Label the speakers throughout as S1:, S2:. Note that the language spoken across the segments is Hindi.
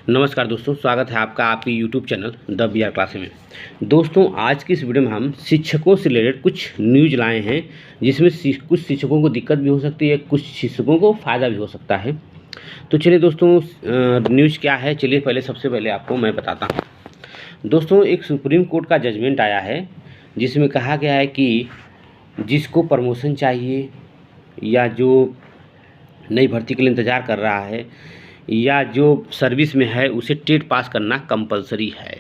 S1: नमस्कार दोस्तों, स्वागत है आपका आपकी YouTube channel the BR class में। दोस्तों, आज की इस वीडियो में हम शिक्षकों से रिलेटेड कुछ न्यूज़ लाए हैं, जिसमें कुछ शिक्षकों को दिक्कत भी हो सकती है, कुछ शिक्षकों को फ़ायदा भी हो सकता है। तो चलिए दोस्तों, न्यूज़ क्या है, चलिए पहले सबसे पहले आपको मैं बताता हूँ। दोस्तों, एक सुप्रीम कोर्ट का जजमेंट आया है, जिसमें कहा गया है कि जिसको प्रमोशन चाहिए या जो नई भर्ती के लिए इंतज़ार कर रहा है या जो सर्विस में है, उसे टेट पास करना कंपलसरी है।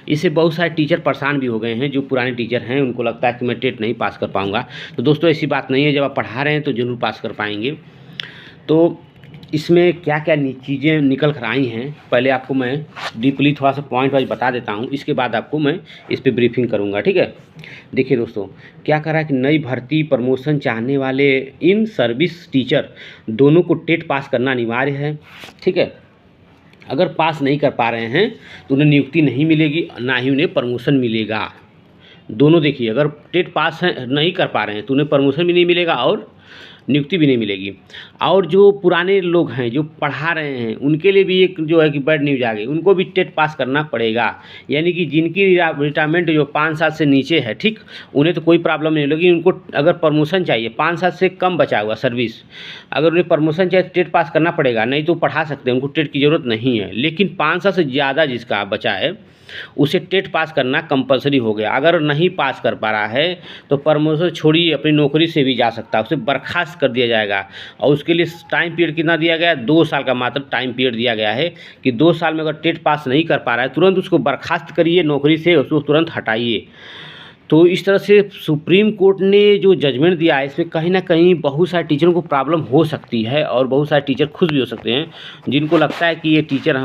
S1: इससे बहुत सारे टीचर परेशान भी हो गए हैं। जो पुराने टीचर हैं, उनको लगता है कि मैं टेट नहीं पास कर पाऊँगा। तो दोस्तों, ऐसी बात नहीं है, जब आप पढ़ा रहे हैं तो ज़रूर पास कर पाएंगे। तो इसमें क्या क्या चीज़ें निकल कर आई हैं, पहले आपको मैं डीपली थोड़ा सा पॉइंट वाइज बता देता हूँ, इसके बाद आपको मैं इस पर ब्रीफिंग करूँगा। ठीक है, देखिए दोस्तों, क्या कह रहा है कि नई भर्ती प्रमोशन चाहने वाले इन सर्विस टीचर दोनों को टेट पास करना अनिवार्य है। ठीक है, अगर पास नहीं कर पा रहे हैं तो उन्हें नियुक्ति नहीं मिलेगी, ना ही उन्हें प्रमोशन मिलेगा। दोनों देखिए, अगर टेट पास नहीं कर पा रहे हैं तो उन्हें प्रमोशन भी नहीं मिलेगा और नियुक्ति भी नहीं मिलेगी। और जो पुराने लोग हैं जो पढ़ा रहे हैं, उनके लिए भी एक जो है कि बैड न्यूज़ आ गई, उनको भी टेट पास करना पड़ेगा। यानी कि जिनकी रिटायरमेंट जो 5 साल से नीचे है, ठीक, उन्हें तो कोई प्रॉब्लम नहीं होगी। उनको अगर प्रमोशन चाहिए, 5 साल से कम बचा हुआ सर्विस, अगर उन्हें प्रमोशन चाहिए तो टेट पास करना पड़ेगा, नहीं तो पढ़ा सकते हैं, उनको टेट की ज़रूरत नहीं है। लेकिन 5 साल से ज़्यादा जिसका बचा है, उसे टेट पास करना कंपलसरी हो गया। अगर नहीं पास कर पा रहा है तो प्रमोशन छोड़िए, अपनी नौकरी से भी जा सकता है, उसे बर्खास्त कर दिया जाएगा। और उसके लिए टाइम पीरियड कितना दिया गया है? 2 साल का मात्र टाइम पीरियड दिया गया है कि 2 साल में अगर टेट पास नहीं कर पा रहा है, तुरंत उसको बर्खास्त करिए नौकरी से, उसको तुरंत हटाइए। तो इस तरह से सुप्रीम कोर्ट ने जो जजमेंट दिया है, इसमें कहीं ना कहीं बहुत सारे टीचरों को प्रॉब्लम हो सकती है और बहुत सारे टीचर खुश भी हो सकते हैं, जिनको लगता है कि ये टीचर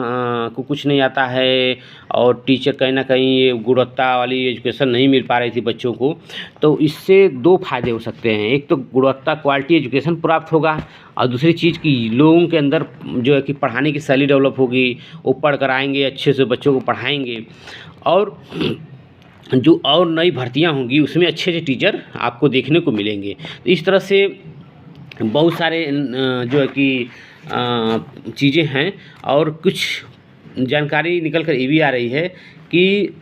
S1: को कुछ नहीं आता है और टीचर कहीं ना कहीं ये गुणवत्ता वाली एजुकेशन नहीं मिल पा रही थी बच्चों को। तो इससे 2 फायदे हो सकते हैं, एक तो गुणवत्ता क्वालिटी एजुकेशन प्राप्त होगा, और दूसरी चीज़ कि लोगों के अंदर जो है कि पढ़ाने की शैली डेवलप होगी, वो पढ़ कर आएंगे, अच्छे से बच्चों को पढ़ाएंगे। और जो और नई भर्तियां होंगी, उसमें अच्छे अच्छे टीचर आपको देखने को मिलेंगे। तो इस तरह से बहुत सारे जो है कि चीज़ें हैं। और कुछ जानकारी निकल कर ये भी आ रही है कि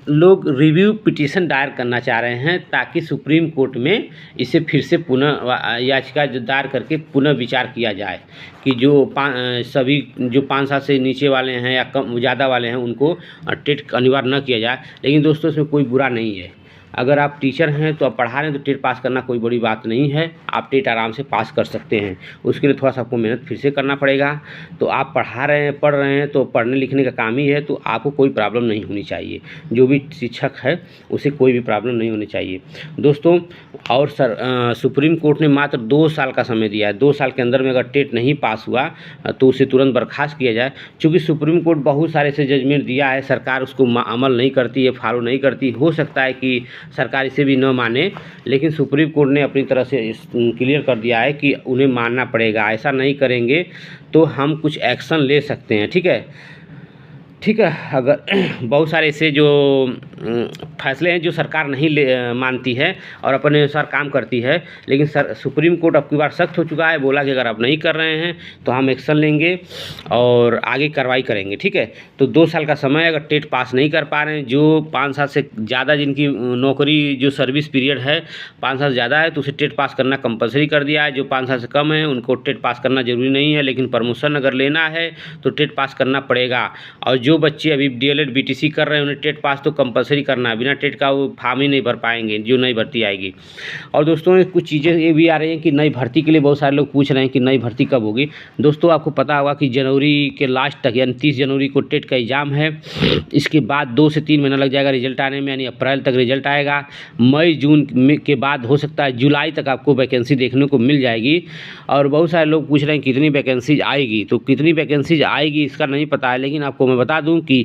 S1: लोग रिव्यू पिटीशन दायर करना चाह रहे हैं, ताकि सुप्रीम कोर्ट में इसे फिर से पुनः याचिका दायर करके पुनः विचार किया जाए कि जो सभी जो 5 साल से नीचे वाले हैं या कम ज़्यादा वाले हैं, उनको टेट अनिवार्य न किया जाए। लेकिन दोस्तों, इसमें कोई बुरा नहीं है। अगर आप टीचर हैं तो आप पढ़ा रहे हैं तो टेट पास करना कोई बड़ी बात नहीं है, आप टेट आराम से पास कर सकते हैं। उसके लिए थोड़ा सा आपको मेहनत फिर से करना पड़ेगा। तो आप पढ़ा रहे हैं, पढ़ रहे हैं, तो पढ़ने लिखने का काम ही है, तो आपको कोई प्रॉब्लम नहीं होनी चाहिए। जो भी शिक्षक है उसे कोई भी प्रॉब्लम नहीं होनी चाहिए दोस्तों। और सुप्रीम कोर्ट ने मात्र 2 साल का समय दिया है। 2 साल के अंदर में अगर टेट नहीं पास हुआ तो उसे तुरंत बर्खास्त किया जाए। चूँकि सुप्रीम कोर्ट बहुत सारे ऐसे जजमेंट दिया है, सरकार उसको अमल नहीं करती है, फॉलो नहीं करती। हो सकता है कि सरकार इसे भी न माने, लेकिन सुप्रीम कोर्ट ने अपनी तरह से क्लियर कर दिया है कि उन्हें मानना पड़ेगा। ऐसा नहीं करेंगे तो हम कुछ एक्शन ले सकते हैं। ठीक है, ठीक है। अगर बहुत सारे ऐसे जो फैसले हैं जो सरकार नहीं मानती है और अपने अनुसार काम करती है, लेकिन सुप्रीम कोर्ट अब की बार सख्त हो चुका है, बोला कि अगर आप नहीं कर रहे हैं तो हम एक्शन लेंगे और आगे कार्रवाई करेंगे। ठीक है, तो 2 साल का समय, अगर टेट पास नहीं कर पा रहे हैं, जो 5 साल से ज़्यादा जिनकी नौकरी जो सर्विस पीरियड है 5 साल से ज़्यादा है, तो उसे टेट पास करना कंपलसरी कर दिया है। जो 5 साल से कम है उनको टेट पास करना ज़रूरी नहीं है, लेकिन प्रमोशन अगर लेना है तो टेट पास करना पड़ेगा। और जो बच्चे अभी DLED BTC कर रहे हैं, उन्हें टेट पास तो कंपलसरी करना है, बिना टेट का वो फॉर्म ही नहीं भर पाएंगे जो नई भर्ती आएगी। और दोस्तों, कुछ चीज़ें ये भी आ रही हैं कि नई भर्ती के लिए बहुत सारे लोग पूछ रहे हैं कि नई भर्ती कब होगी। दोस्तों, आपको पता होगा कि जनवरी के लास्ट तक, यानी 30 जनवरी को टेट का एग्ज़ाम है। इसके बाद 2 से 3 महीना लग जाएगा रिजल्ट आने में, यानी अप्रैल तक रिजल्ट आएगा। मई जून के बाद हो सकता है जुलाई तक आपको वैकेंसी देखने को मिल जाएगी। और बहुत सारे लोग पूछ रहे हैं कितनी वैकेंसीज आएगी। तो कितनी वैकेंसीज आएगी इसका नहीं पता है, लेकिन आपको मैं बता दूं कि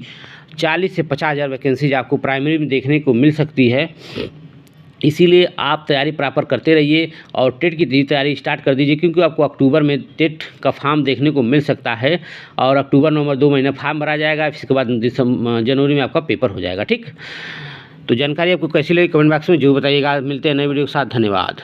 S1: 40 से 50 हज़ार वैकेंसीज आपको प्राइमरी में देखने को मिल सकती है। इसीलिए आप तैयारी प्रॉपर करते रहिए और टेट की तैयारी स्टार्ट कर दीजिए, क्योंकि आपको अक्टूबर में टेट का फॉर्म देखने को मिल सकता है। और अक्टूबर नवंबर 2 महीने फॉर्म भरा जाएगा, इसके बाद जनवरी में आपका पेपर हो जाएगा। ठीक, तो जानकारी आपको कैसी लगी कमेंट बॉक्स में जरूर बताइएगा। मिलते हैं नए वीडियो के साथ, धन्यवाद।